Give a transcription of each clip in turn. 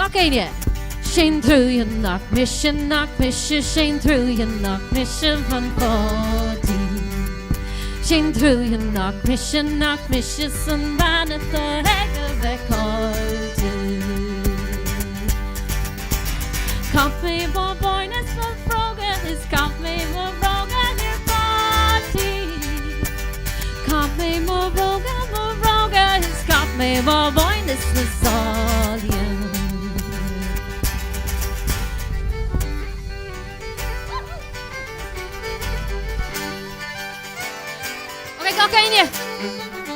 Gacainia. Shane through you knock mission, Shane through you knock mission van body. Shane through you knock mission, son van at the head of the cold. Can't me more boyness for frogan, is can't me more brogan your body. Can't me more brogan, is can't me more boyness for all you. Gacainia.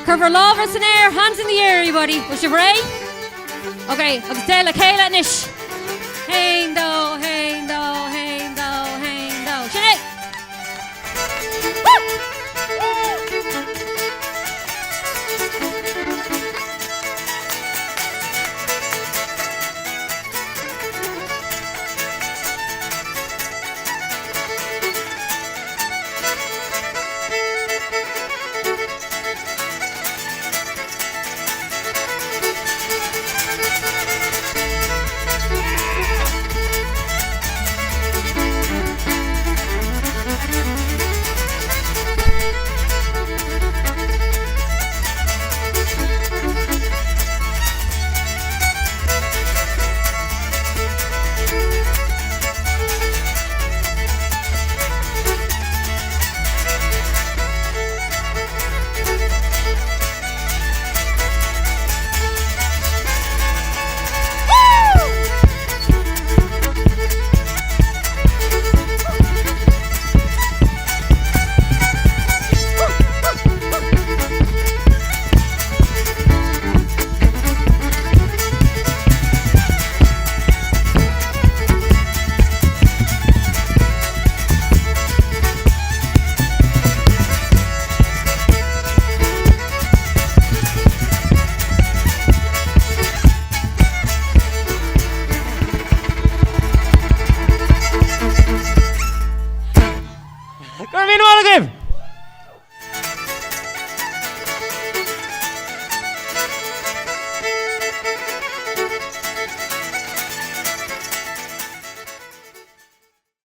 Cover lovers in air, hands in the air, everybody. Was you ready? Okay, I'll tell a Kayla Nish. Hey, no, hey.